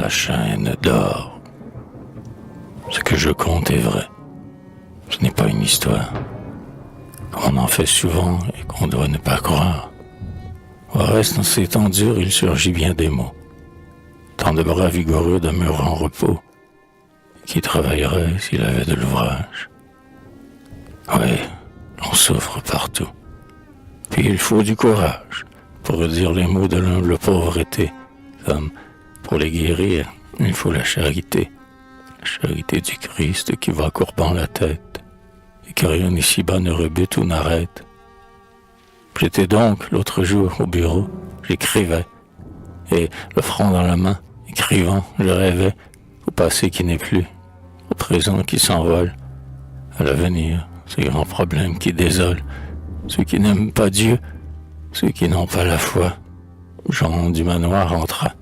la chaîne d'or. Ce que je compte est vrai. Ce n'est pas une histoire. Comme on en fait souvent et qu'on doit ne pas croire. Au reste, en ces temps durs, il surgit bien des mots. Tant de bras vigoureux demeurent en repos. Qui travaillerait s'il avait de l'ouvrage? Oui, on souffre partout. Puis il faut du courage pour dire les mots de l'humble pauvreté. Comme pour les guérir, il faut la charité. La charité du Christ qui va courbant la tête et que rien ici-bas ne rebute ou n'arrête. J'étais donc l'autre jour au bureau, j'écrivais, et le front dans la main, écrivant, je rêvais au passé qui n'est plus, au présent qui s'envole, à l'avenir, ces grands problèmes qui désolent, ceux qui n'aiment pas Dieu, ceux qui n'ont pas la foi. Jean du manoir entra,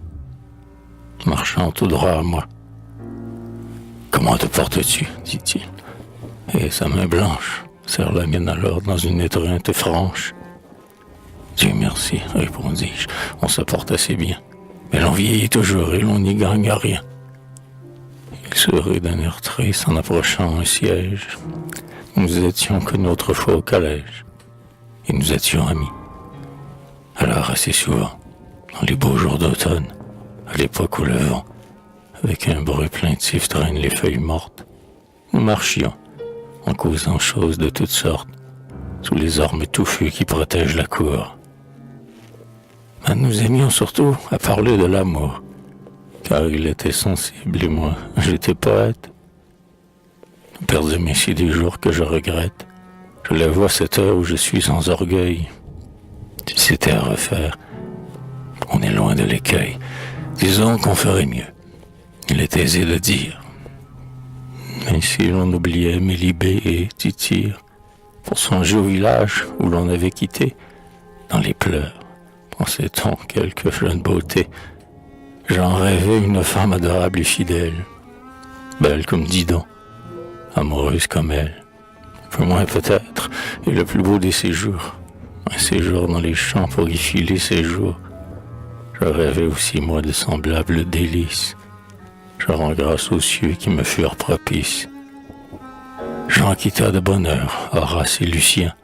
marchant tout droit à moi. « Comment te portes-tu » dit-il, et sa main blanche serre la mienne alors dans une étreinte franche. « Dieu merci » répondis-je, on se porte assez bien, mais l'on vieillit toujours et l'on n'y gagne rien. Il sourit d'un air triste en approchant un siège. Nous étions connus autrefois au collège, et nous étions amis. Alors assez souvent, dans les beaux jours d'automne, à l'époque où le vent, avec un bruit plaintif, traîne les feuilles mortes, nous marchions, en causant choses de toutes sortes, sous les ormes touffus qui protègent la cour. Mais nous aimions surtout à parler de l'amour, car il était sensible et moi, j'étais poète. Nous perdons ici des jours que je regrette. Je les vois cette heure où je suis sans orgueil. Si c'était à refaire, on est loin de l'écueil. Disons qu'on ferait mieux. Il est aisé de dire. Mais si l'on oubliait Mélibée et Tityre, pour songer au village où l'on avait quitté, dans les pleurs, pensait-on quelque jeune beauté. J'en rêvais une femme adorable et fidèle, belle comme Didon, amoureuse comme elle, un peu moins peut-être, et le plus beau des séjours, un séjour dans les champs pour y filer ses jours. Je rêvais aussi moi de semblables délices. Je rends grâce aux cieux qui me furent propices. J'en quitta de bonne heure Horace et Lucien,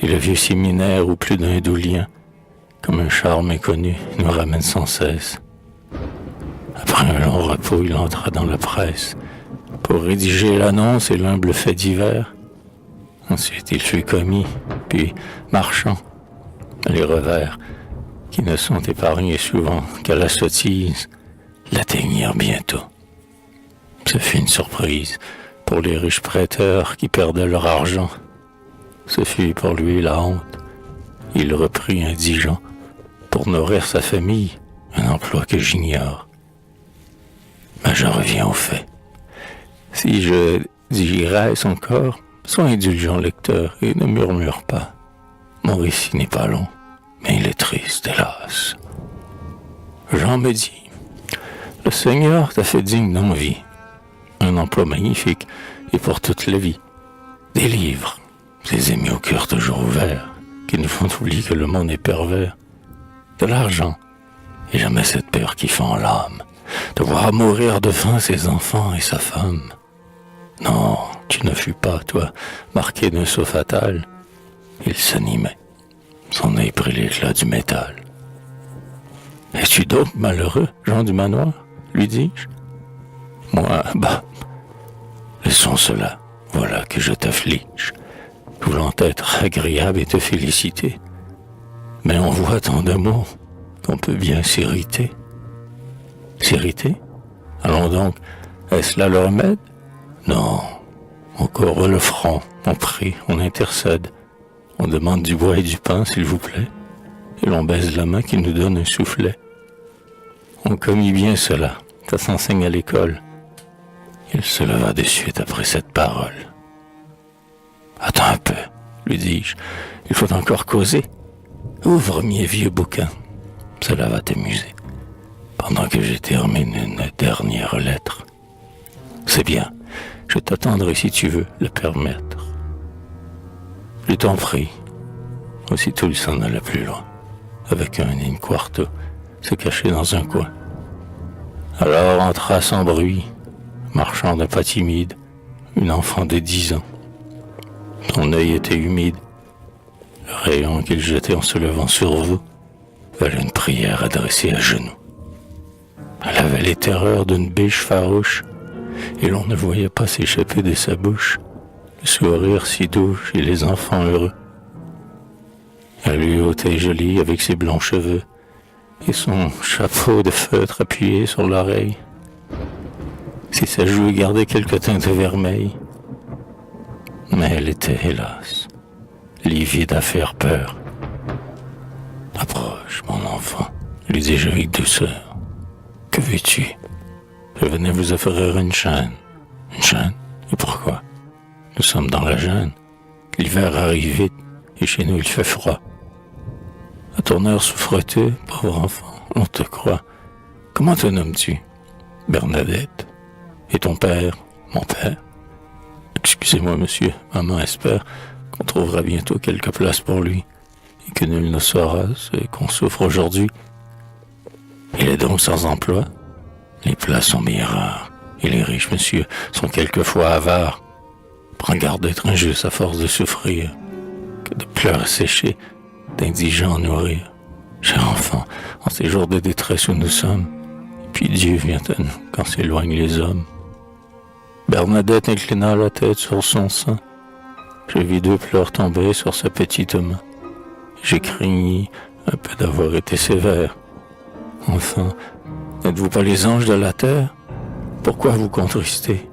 et le vieux séminaire où plus d'un doux lien, comme un char méconnu, nous ramène sans cesse. Après un long repos, il entra dans la presse pour rédiger l'annonce et l'humble fait divers. Ensuite, il fut commis, puis marchand. Les revers, qui ne sont épargnés souvent qu'à la sottise, l'atteignirent bientôt. Ce fut une surprise pour les riches prêteurs qui perdaient leur argent. Ce fut pour lui la honte. Il reprit indigent pour nourrir sa famille, un emploi que j'ignore. Mais je reviens au fait. Si je digresse encore, sois indulgent lecteur et ne murmure pas. Mon récit n'est pas long, mais il est triste, hélas. Jean me dit, le Seigneur t'a fait digne d'envie, un emploi magnifique et pour toute la vie. Des livres, ces amis au cœur toujours ouvert, qui nous font oublier que le monde est pervers. De l'argent, et jamais cette peur qui fend l'âme, de voir mourir de faim ses enfants et sa femme. Non, tu ne fus pas, toi, marqué d'un sceau fatal. Il s'animait, son œil prit l'éclat du métal. Es-tu donc malheureux, Jean du manoir lui dis-je. Moi, laissons cela, voilà que je t'afflige, voulant être agréable et te féliciter. Mais on voit tant de mots qu'on peut bien s'irriter. S'irriter? Allons donc, est-ce là le remède? Non, on courbe le front, on prie, on intercède, on demande du bois et du pain, s'il vous plaît, et l'on baise la main qui nous donne un soufflet. On commit bien cela, ça s'enseigne à l'école. Il se leva de suite après cette parole. Attends un peu, lui dis-je, il faut encore causer. Ouvre mes vieux bouquins, cela va t'amuser, pendant que je termine une dernière lettre. C'est bien, je t'attendrai si tu veux le permettre. Je t'en prie. Aussitôt il s'en alla plus loin, avec un in quarto, se cacher dans un coin. Alors entra sans bruit, marchant d'un pas timide, une enfant de 10 ans. Son œil était humide. Le rayon qu'il jetait en se levant sur vous valait une prière adressée à genoux. Elle avait les terreurs d'une biche farouche, et l'on ne voyait pas s'échapper de sa bouche le sourire si doux chez les enfants heureux. Elle lui ôtait jolie avec ses blonds cheveux et son chapeau de feutre appuyé sur l'oreille. Si sa joue gardait quelque teinte vermeille, mais elle était, hélas, livide à faire peur. « Approche, mon enfant, lui dis-je avec douceur. Que veux-tu? Je venais vous offrir une chaîne. Une chaîne? Et pourquoi? Nous sommes dans la jungle. L'hiver arrive vite, et chez nous il fait froid. À ton heure souffres-tu, pauvre enfant? On te croit. Comment te nommes-tu? Bernadette. Et ton père? Mon père? Excusez-moi, monsieur, maman espère qu'on trouvera bientôt quelque place pour lui, et que nul ne saura ce qu'on souffre aujourd'hui. Il est donc sans emploi? Les places sont bien rares, et les riches, monsieur, sont quelquefois avares. Prends garde d'être injuste à force de souffrir, que de pleurs sécher, d'indigents nourrir. Cher enfant, en ces jours de détresse où nous sommes, et puis Dieu vient à nous quand s'éloignent les hommes. Bernadette inclina la tête sur son sein. Je vis 2 pleurs tomber sur sa petite main. J'ai craigni un peu d'avoir été sévère. Enfin, n'êtes-vous pas les anges de la terre? Pourquoi vous contrister?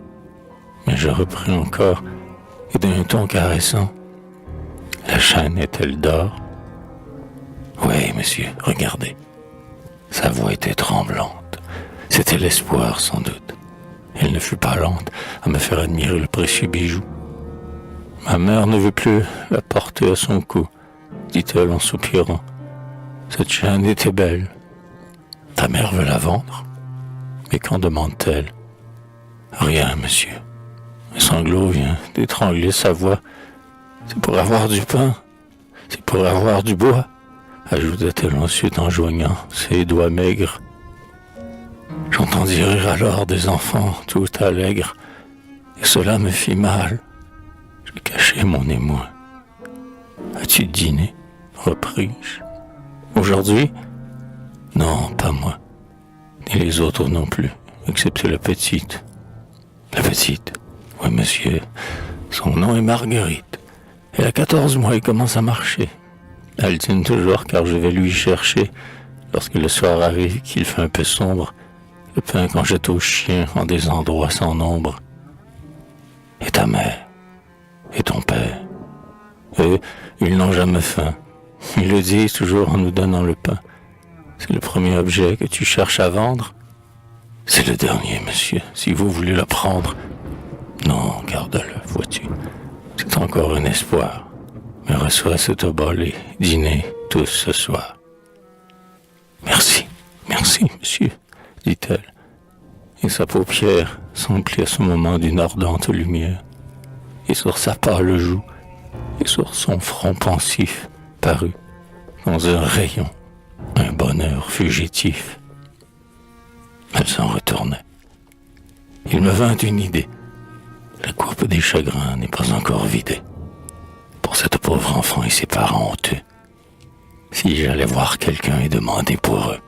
Mais je repris encore, et d'un ton caressant. La chaîne est-elle d'or? Oui, monsieur, regardez. Sa voix était tremblante. C'était l'espoir, sans doute. Elle ne fut pas lente à me faire admirer le précieux bijou. Ma mère ne veut plus la porter à son cou, dit-elle en soupirant. Cette chaîne était belle. Ta mère veut la vendre? Mais qu'en demande-t-elle? Rien, monsieur. Un sanglot vient d'étrangler sa voix. C'est pour avoir du pain. C'est pour avoir du bois, ajouta-t-elle ensuite en joignant ses doigts maigres. J'entendis rire alors des enfants tout allègres, et cela me fit mal. Je cachai mon émoi. As-tu dîné? Repris-je. Aujourd'hui? Non, pas moi. Ni les autres non plus, excepté la petite. La petite? Oui, monsieur. Son nom est Marguerite. Elle a 14 mois et commence à marcher. Elle dîne toujours car je vais lui chercher, lorsque le soir arrive qu'il fait un peu sombre, le pain qu'on jette aux chiens en des endroits sans nombre. Et ta mère? Et ton père? Eux, ils n'ont jamais faim. Ils le disent toujours en nous donnant le pain. C'est le premier objet que tu cherches à vendre? C'est le dernier, monsieur, si vous voulez le prendre. Non, garde-le, vois-tu. C'est encore un espoir. Mais reçois cet obol et dîner tous ce soir. Merci, monsieur, dit-elle. Et sa paupière s'emplit à ce moment d'une ardente lumière. Et sur sa pâle joue, et sur son front pensif, parut, dans un rayon, un bonheur fugitif. Elle s'en retournait. Il me vint une idée. La coupe des chagrins n'est pas encore vidée. Pour cette pauvre enfant et ses parents honteux, si j'allais voir quelqu'un et demander pour eux.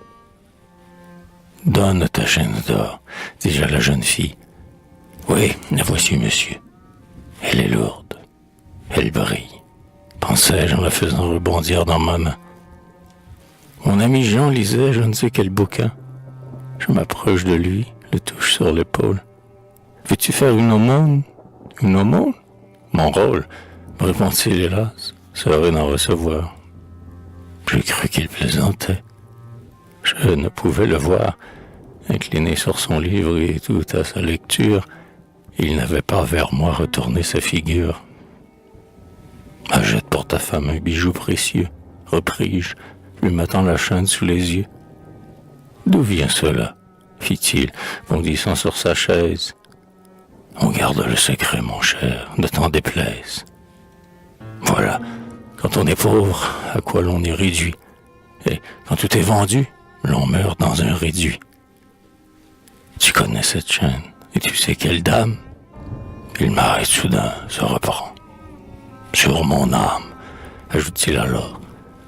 Donne ta chaîne d'or, dis-je à la jeune fille. Oui, la voici, monsieur. Elle est lourde. Elle brille, pensai-je en la faisant rebondir dans ma main. Mon ami Jean lisait je ne sais quel bouquin. Je m'approche de lui, le touche sur l'épaule. Veux-tu faire une aumône? Une aumône? Mon rôle, me répondit-il hélas, serait d'en recevoir. J'ai cru qu'il plaisantait. Je ne pouvais le voir, incliné sur son livre et tout à sa lecture, il n'avait pas vers moi retourné sa figure. Achète pour ta femme un bijou précieux, repris-je, lui mettant la chaîne sous les yeux. D'où vient cela? Fit-il, bondissant sur sa chaise. On garde le secret, mon cher, ne t'en déplaise. Voilà, quand on est pauvre, à quoi l'on est réduit. Et quand tout est vendu, l'on meurt dans un réduit. Tu connais cette chaîne, et tu sais quelle dame? Il m'arrête soudain, se reprend. Sur mon âme, ajoute-t-il alors,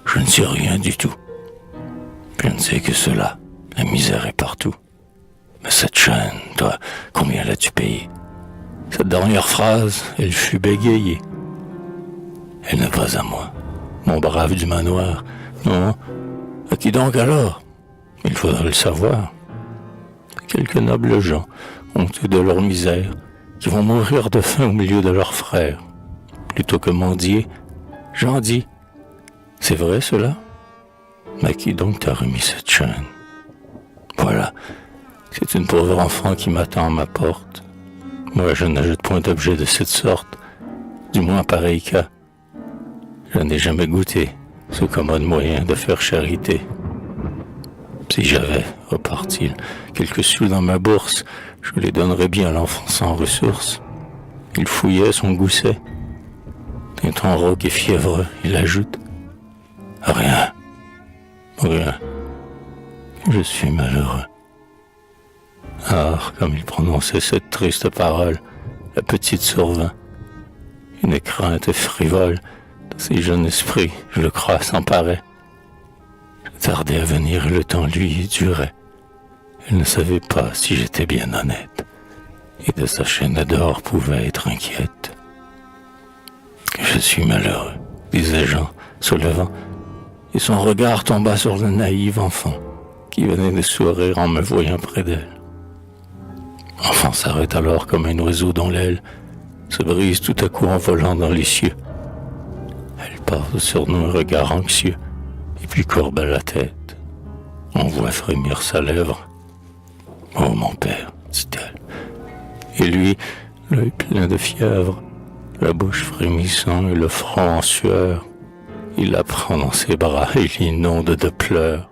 je ne sais rien du tout. Je ne sais que cela, la misère est partout. Mais cette chaîne, toi, combien l'as-tu payé? Cette dernière phrase, elle fut bégayée. Elle n'est pas à moi, mon brave du manoir. Non, à qui donc alors? Il faudrait le savoir. Quelques nobles gens, honteux de leur misère, qui vont mourir de faim au milieu de leurs frères. Plutôt que mendier, j'en dis. C'est vrai cela? Mais qui donc t'a remis cette chaîne? Voilà, c'est une pauvre enfant qui m'attend à ma porte. Moi, je n'ajoute point d'objet de cette sorte, du moins en pareil cas. Je n'ai jamais goûté ce commode moyen de faire charité. Si j'avais, repart-il, quelques sous dans ma bourse, je les donnerais bien à l'enfant sans ressources. Il fouillait son gousset. D'un ton rauque et fiévreux, il ajoute: Rien, rien, je suis malheureux. Alors, comme il prononçait cette triste parole, la petite survint. Une crainte frivole, dans ses jeunes esprits, je le crois, s'emparait. Je tardais à venir et le temps lui durait. Elle ne savait pas si j'étais bien honnête, et de sa chaîne d'or pouvait être inquiète. Je suis malheureux, disait Jean, se levant, et son regard tomba sur le naïf enfant, qui venait de sourire en me voyant près d'elle. L'enfant s'arrête alors comme un oiseau dont l'aile se brise tout à coup en volant dans les cieux. Elle porte sur nous un regard anxieux, et puis courbe la tête. On voit frémir sa lèvre. « Oh, mon père, dit-elle. » Et lui, l'œil plein de fièvre, la bouche frémissant et le front en sueur, il la prend dans ses bras et l'inonde de pleurs.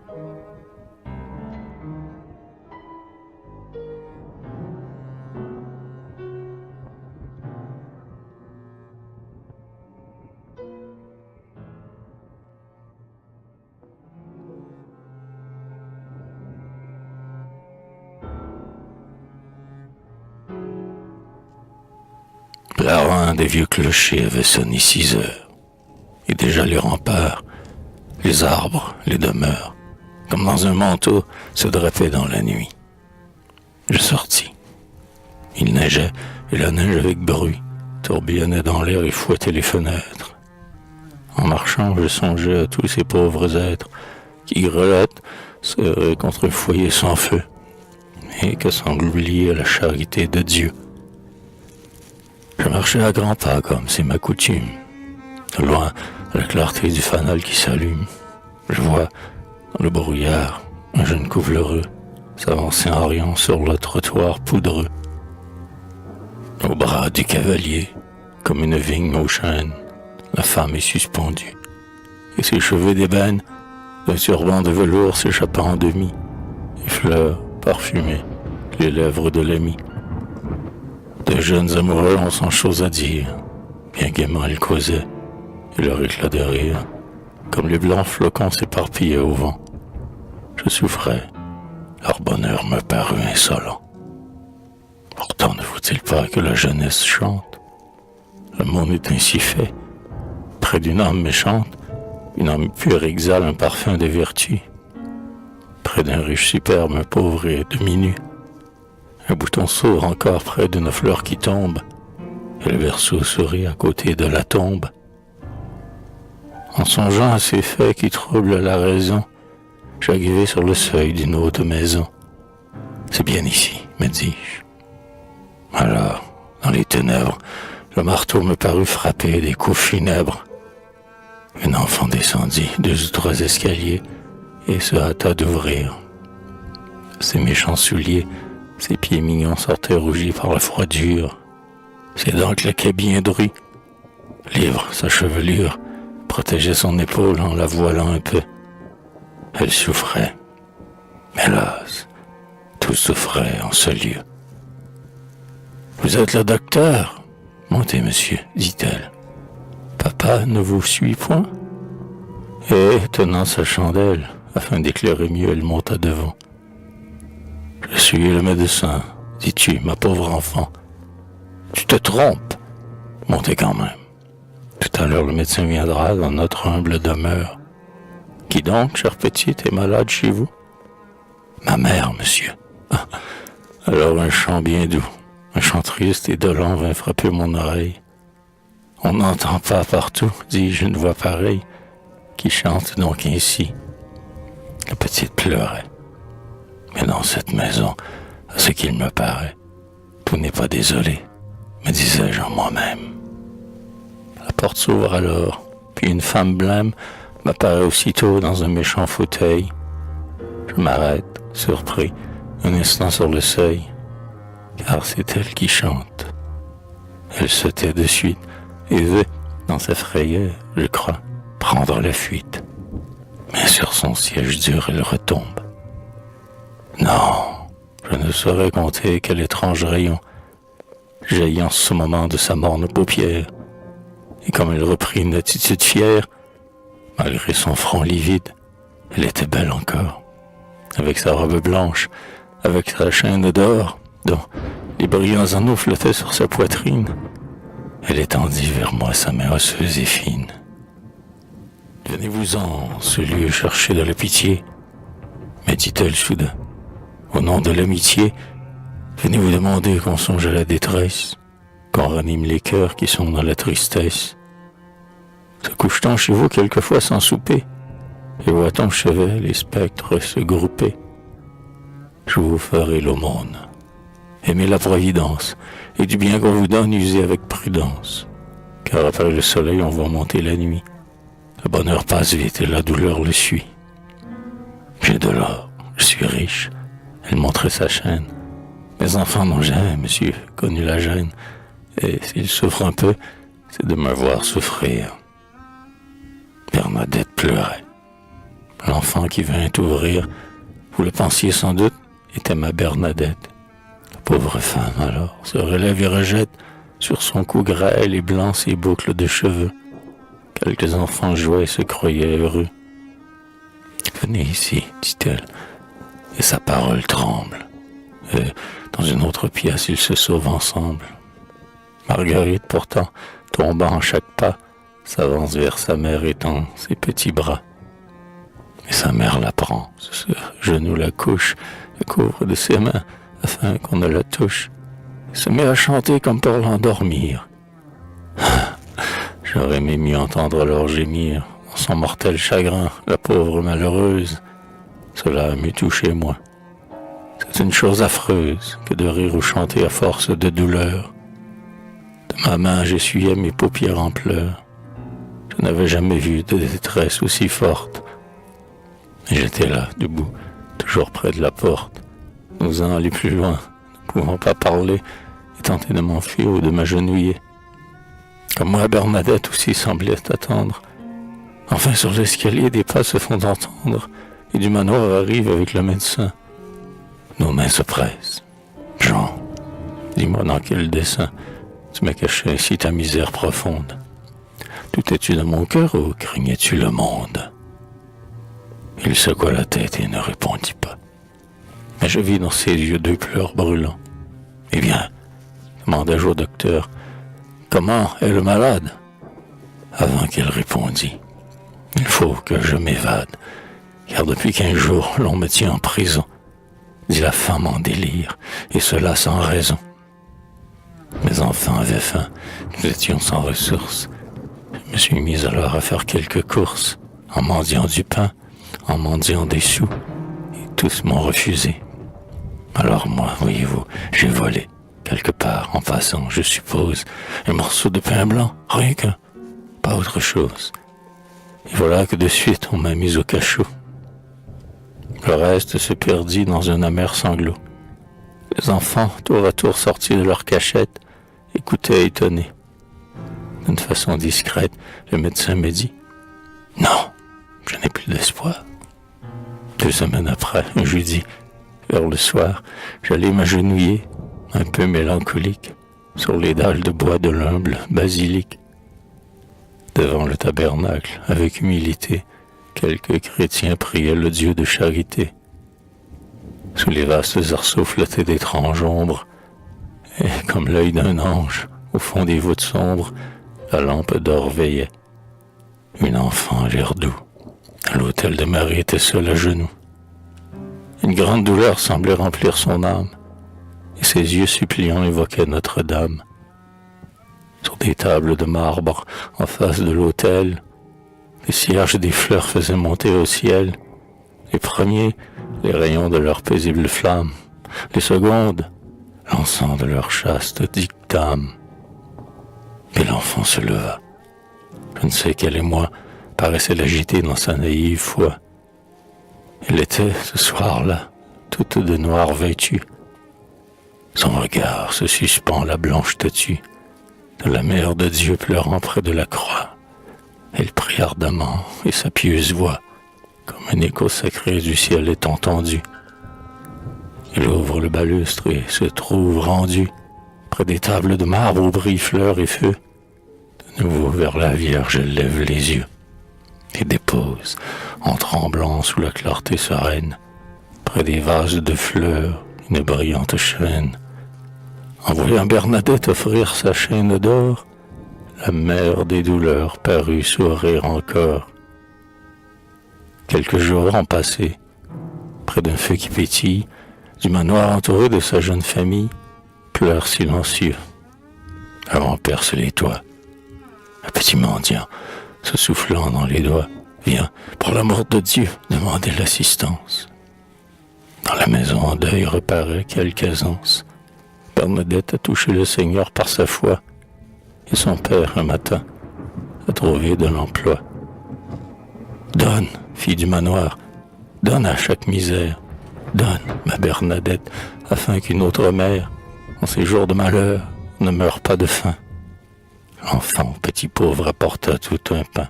L'arin des vieux clochers avait sonné 6 heures, et déjà les remparts, les arbres, les demeures, comme dans un manteau, se drapaient dans la nuit. Je sortis. Il neigeait, et la neige avec bruit tourbillonnait dans l'air et fouettait les fenêtres. En marchant, je songeais à tous ces pauvres êtres qui grelottent, serrés contre un foyer sans feu, et que semble oublier la charité de Dieu. Je marchais à grands pas comme c'est ma coutume. De loin, à la clarté du fanal qui s'allume, je vois, dans le brouillard, un jeune couvreux s'avancer en riant sur le trottoir poudreux. Au bras du cavalier, comme une vigne aux chênes, la femme est suspendue, et ses cheveux d'ébène, d'un turban de velours s'échappant en demi, et fleurs parfumées, les lèvres de l'ami. De jeunes amoureux ont sans chose à dire, bien gaiement ils causaient, et leur éclat de rire, comme les blancs flocons s'éparpillaient au vent. Je souffrais, leur bonheur me parut insolent. Pourtant ne faut-il pas que la jeunesse chante? Le monde est ainsi fait. Près d'une âme méchante, une âme pure exhale un parfum de vertu. Près d'un riche superbe, un pauvre est demi-nu. Un bouton s'ouvre encore près d'une fleur qui tombe, et le berceau sourit à côté de la tombe. En songeant à ces faits qui troublent la raison, j'arrivai sur le seuil d'une haute maison. C'est bien ici, me dis-je. Alors, dans les ténèbres, le marteau me parut frapper des coups funèbres. Un enfant descendit 2 ou 3 escaliers et se hâta d'ouvrir. Ses méchants souliers, ses pieds mignons sortaient rougis par la froidure. Ses dents claquaient bien dru. Libre, sa chevelure protégeait son épaule en la voilant un peu. Elle souffrait. Hélas, tout souffrait en ce lieu. « Vous êtes le docteur? Montez, monsieur, dit-elle. Papa ne vous suit point? » Et, tenant sa chandelle, afin d'éclairer mieux, elle monta devant. Je suis le médecin, dis-tu, ma pauvre enfant. Tu te trompes. Montez quand même. Tout à l'heure, le médecin viendra dans notre humble demeure. Qui donc, chère petite, est malade chez vous? Ma mère, monsieur. Ah, alors un chant bien doux, un chant triste et dolent vint frapper mon oreille. On n'entend pas partout, dis-je, une voix pareille, qui chante donc ainsi. La petite pleurait. Mais dans cette maison, à ce qu'il me paraît, tout n'est pas désolé, me disais-je en moi-même. La porte s'ouvre alors, puis une femme blême m'apparaît aussitôt dans un méchant fauteuil. Je m'arrête, surpris, un instant sur le seuil, car c'est elle qui chante. Elle se tait de suite et veut, dans sa frayeur, je crois, prendre la fuite. Mais sur son siège dur, elle retombe. Non, je ne saurais compter quel étrange rayon jaillit en ce moment de sa morne paupière. Et comme elle reprit une attitude fière, malgré son front livide, elle était belle encore, avec sa robe blanche, avec sa chaîne d'or, dont les brillants anneaux flottaient sur sa poitrine. Elle étendit vers moi sa main osseuse et fine. Venez-vous-en, ce lieu chercher de la pitié, me dit-elle soudain. Au nom de l'amitié, venez vous demander qu'on songe à la détresse, qu'on ranime les cœurs qui sont dans la tristesse. Se couche-t-on chez vous quelquefois sans souper, et voit-on chevet les spectres se grouper? Je vous ferai l'aumône. Aimez la providence, et du bien qu'on vous donne, usez avec prudence, car après le soleil on voit monter la nuit. Le bonheur passe vite et la douleur le suit. J'ai de l'or, je suis riche. Elle montrait sa chaîne. Mes enfants n'ont jamais, monsieur, connu la gêne. Et s'ils souffrent un peu, c'est de me voir souffrir. Bernadette pleurait. L'enfant qui vint ouvrir, vous le pensiez sans doute, était ma Bernadette. La pauvre femme, alors, se relève et rejette sur son cou grêle et blanc ses boucles de cheveux. Quelques enfants jouaient et se croyaient heureux. Venez ici, dit-elle, et sa parole tremble. Et dans une autre pièce, ils se sauvent ensemble. Marguerite, pourtant, tombant en chaque pas, s'avance vers sa mère étend ses petits bras. Et sa mère la prend, ce genou la couche, la couvre de ses mains, afin qu'on ne la touche, et se met à chanter comme pour l'endormir. J'aurais aimé mieux entendre leur gémir, dans son mortel chagrin, la pauvre malheureuse. Cela m'eût touché moi. C'est une chose affreuse que de rire ou chanter à force de douleur. De ma main j'essuyais mes paupières en pleurs. Je n'avais jamais vu de détresse aussi forte. Et j'étais là, debout, toujours près de la porte, n'osant aller plus loin, ne pouvant pas parler et tenter de m'enfuir ou de m'agenouiller. Comme moi, Bernadette aussi semblait attendre. Enfin, sur l'escalier, des pas se font entendre, et du manoir arrive avec le médecin. Nos mains se pressent. Jean, dis-moi dans quel dessein tu m'as caché ainsi ta misère profonde. Doutais-tu de mon cœur ou craignais-tu le monde? Il secoua la tête et ne répondit pas. Mais je vis dans ses yeux deux pleurs brûlants. Eh bien, demandai-je au docteur, comment est le malade? Avant qu'elle répondît, il faut que je m'évade, car depuis 15 jours, l'on me tient en prison, dit la femme en délire, et cela sans raison. Mes enfants avaient faim, nous étions sans ressources. Je me suis mis alors à faire quelques courses, en mendiant du pain, en mendiant des sous, et tous m'ont refusé. Alors moi, voyez-vous, j'ai volé, quelque part, en passant, je suppose, un morceau de pain blanc, rien qu'un, pas autre chose. Et voilà que de suite, on m'a mis au cachot. Le reste se perdit dans un amer sanglot. Les enfants, tour à tour sortis de leur cachette, écoutaient étonnés. D'une façon discrète, le médecin me dit « Non, je n'ai plus d'espoir. » 2 semaines après, un jeudi, vers le soir, j'allais m'agenouiller, un peu mélancolique, sur les dalles de bois de l'humble basilique. Devant le tabernacle, avec humilité, quelques chrétiens priaient le Dieu de charité. Sous les vastes arceaux flottaient d'étranges ombres, et comme l'œil d'un ange, au fond des voûtes sombres, la lampe d'or veillait. Une enfant à l'air doux, à l'autel de Marie était seule à genoux. Une grande douleur semblait remplir son âme, et ses yeux suppliants évoquaient Notre-Dame. Sur des tables de marbre, en face de l'autel, les cierges des fleurs faisaient monter au ciel, les premiers, les rayons de leurs paisibles flammes, les secondes, l'encens de leur chaste dictame. Et l'enfant se leva. Je ne sais quel émoi paraissait l'agiter dans sa naïve foi. Elle était, ce soir-là, toute de noir vêtue. Son regard se suspend la blanche statue de la Mère de Dieu pleurant près de la croix. Elle prie ardemment, et sa pieuse voix, comme un écho sacré du ciel, est entendue. Il ouvre le balustre et se trouve rendu près des tables de marbre où brillent fleurs et feux. De nouveau vers la Vierge, elle lève les yeux et dépose, en tremblant sous la clarté sereine, près des vases de fleurs, une brillante chaîne. En voyant Bernadette offrir sa chaîne d'or, la mère des douleurs parut sourire encore. Quelques jours ont passé, près d'un feu qui pétille, du manoir entouré de sa jeune famille, pleure silencieux. Avant perce les toits. Un petit mendiant, se soufflant dans les doigts, vient, pour l'amour de Dieu, demander l'assistance. Dans la maison en deuil reparaît quelque aisance. Bernadette a touché le Seigneur par sa foi, et son père, un matin, a trouvé de l'emploi. Donne, fille du manoir, donne à chaque misère. Donne, ma Bernadette, afin qu'une autre mère, en ces jours de malheur, ne meure pas de faim. L'enfant, petit pauvre, apporta tout un pain.